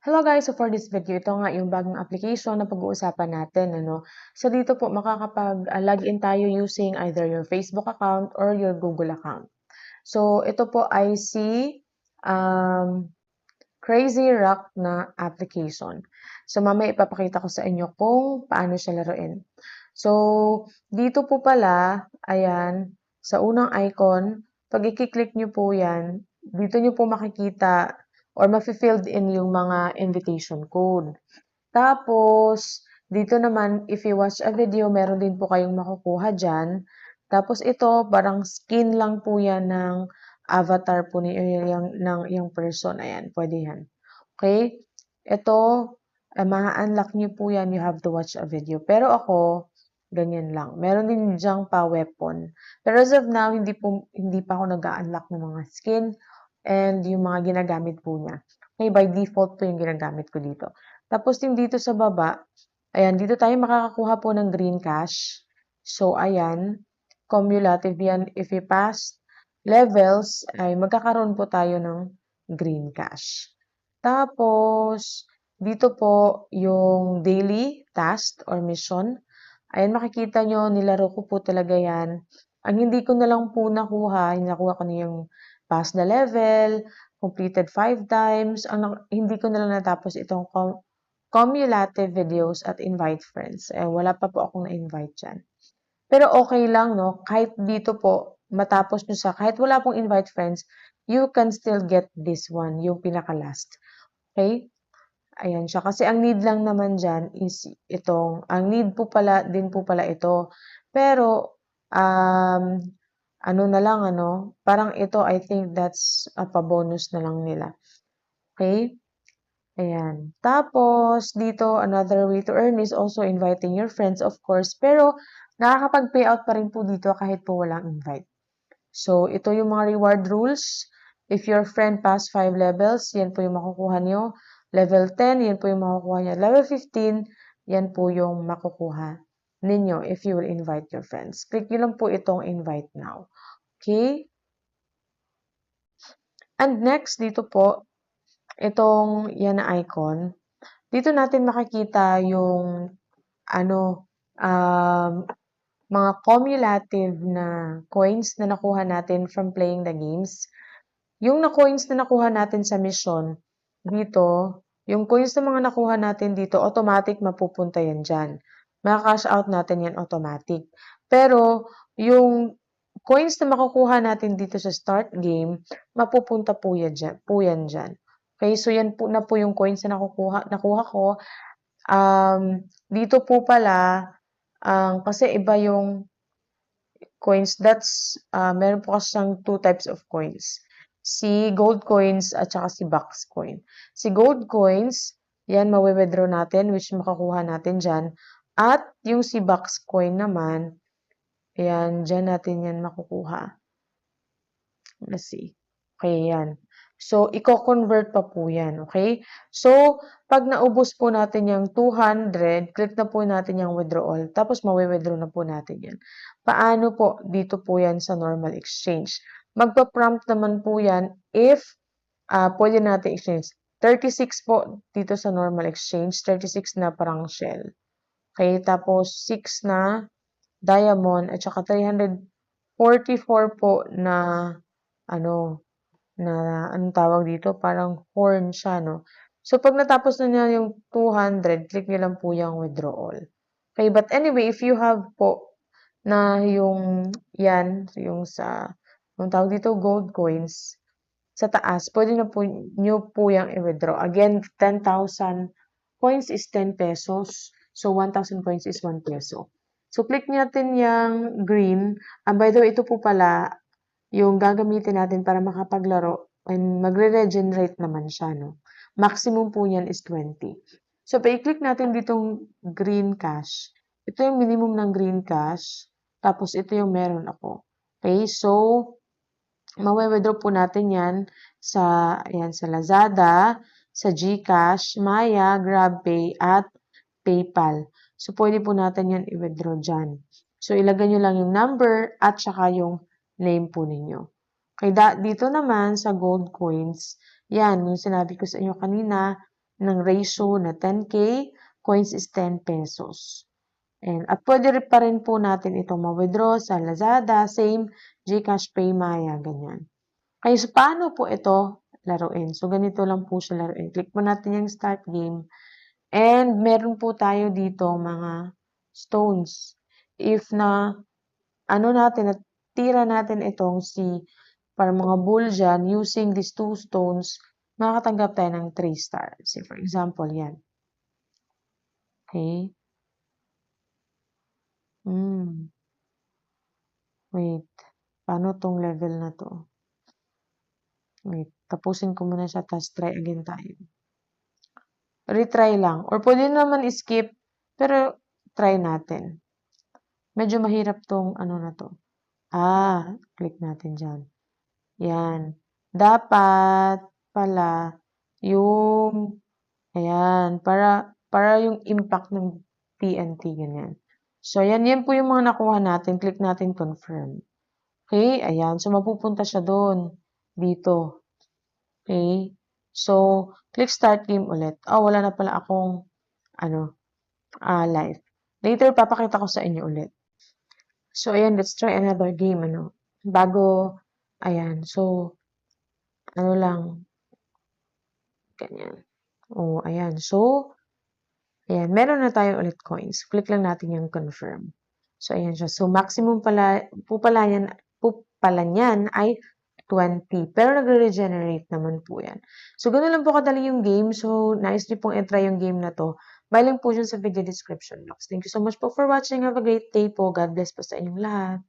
Hello guys! So for this video, ito nga yung bagong application na pag-uusapan natin. So dito po makakapag-login tayo using either your Facebook account or your Google account. So ito po ay si Crazy Rock na application. So mamaya ipapakita ko sa inyo kung paano siya laruin. So dito po pala, ayan, sa unang icon, pag i-click nyo po yan, dito nyo po makikita or ma-filled in yung mga invitation code. Tapos, dito naman, if you watch a video, meron din po kayong makukuha dyan. Tapos ito, parang skin lang po yan ng avatar po ng person. Ayan, pwede yan. Okay? Ito, ma-unlock nyo po yan. You have to watch a video. Pero ako, ganyan lang. Meron din dyang pa weapon. Pero as of now, hindi pa ako nag-unlock ng mga skin and yung mga ginagamit po niya. Okay, by default po yung ginagamit ko dito. Tapos yung dito sa baba, ayan, dito tayo makakakuha po ng green cash. So, ayan, cumulative yan. If we pass levels, ay magkakaroon po tayo ng green cash. Tapos, dito po yung daily task or mission. Ayan, makikita nyo, nilaro ko po talaga yan. Ang hindi ko na lang po nakuha ko na yung pass the level, completed 5 times. Hindi ko na lang natapos itong cumulative videos at invite friends. Wala pa po akong na-invite dyan. Pero okay lang, no? Kahit dito po, matapos nyo kahit wala pong invite friends, you can still get this one, yung pinaka-last. Okay? Ayan siya. Kasi ang need lang naman dyan is ang need po pala, din po pala ito. Pero, ano na lang, parang ito, I think that's a pa-bonus na lang nila. Okay? Ayan. Tapos, dito, another way to earn is also inviting your friends, of course. Pero, nakakapag-payout pa rin po dito kahit po walang invite. So, ito yung mga reward rules. If your friend pass 5 levels, yan po yung makukuha nyo. Level 10, yan po yung makukuha niya. Level 15, yan po yung makukuha ninyo if you will invite your friends. Click nyo lang po itong invite now. Okay? And next, dito po, itong yan na icon. Dito natin makikita yung mga cumulative na coins na nakuha natin from playing the games. Yung coins na nakuha natin sa mission, dito, yung coins na mga nakuha natin dito, automatic mapupunta yan dyan. Maka-cash out natin yan automatic. Pero, yung coins na makukuha natin dito sa start game, mapupunta po yan dyan. Okay, so yan po na po yung coins na nakuha ko. Dito po pala, kasi iba yung coins, meron po kasi siyang 2 types of coins. Si gold coins at saka si box coin. Si gold coins, yan mawi-withdraw natin, which makakuha natin dyan. At yung si box coin naman, ayan, dyan natin yan makukuha. Let's see. Okay, yan. So, i-convert pa po yan, okay? So, pag naubos po natin yung 200, click na po natin yung withdrawal, tapos mawi-withdraw na po natin yan. Paano po? Dito po yan sa normal exchange. Magpa-prompt naman po yan if pwede natin exchange. 36 po dito sa normal exchange, 36 na parang shell. Okay, tapos 6 na diamond, at saka 344 po na anong tawag dito, parang horn siya, no? So, pag natapos na niya yung 200, click nyo lang po yung withdrawal. Okay, but anyway, if you have po na yung tawag dito, gold coins, sa taas, pwede na po nyo po yung i-withdraw. Again, 10,000 coins is 10 pesos. So, 1,000 coins is 1 peso. So, click natin yung green. By the way, ito po pala, yung gagamitin natin para makapaglaro and magre-regenerate naman siya, no? Maximum po niyan is 20. So, pa-click natin ditong green cash. Ito yung minimum ng green cash. Tapos, ito yung meron ako. Okay, so, mawe-withdraw po natin yan sa Lazada, sa GCash, Maya, GrabPay, at PayPal. So, pwede po natin yan i-withdraw dyan. So, ilagay nyo lang yung number at saka yung name po ninyo. Okay, dito naman sa gold coins, yan, yung sinabi ko sa inyo kanina, ng ratio na 10K, coins is 10 pesos. At pwede pa rin po natin itong ma-withdraw sa Lazada, same, GCash, PayMaya, ganyan. Kaya so, paano po ito laruin? So, ganito lang po siya laruin. Click mo natin yung start game. And meron po tayo dito mga stones. If na tira natin itong para mga bull dyan, using these 2 stones, makakatanggap tayo ng 3 star. Say for example, yan. Okay. Wait. Paano tong level na to? Wait. Tapusin ko muna siya, tapos try again tayo. Retry lang. Or pwede naman skip, pero try natin. Medyo mahirap tong na to. Click natin dyan. Yan. Dapat pala yung, ayan, para yung impact ng TNT, ganyan. So, yan po yung mga nakuha natin. Click natin confirm. Okay, ayan. So, mapupunta siya doon. Dito. Okay. So, click start game ulit. Wala na pala akong, live. Later, papakita ko sa inyo ulit. So, ayan, let's try another game, bago, ayan, so, lang, ganyan. Ayan, so, ayan, meron na tayo ulit coins. Click lang natin yung confirm. So, ayan siya. So, maximum po pala niyan ay 20. Pero nagre-regenerate naman po yan. So, ganun lang po kadali yung game. So, nice niyo pong i-try yung game na to. Bye lang po dyan sa video description box. Thank you so much po for watching. Have a great day po. God bless po sa inyong lahat.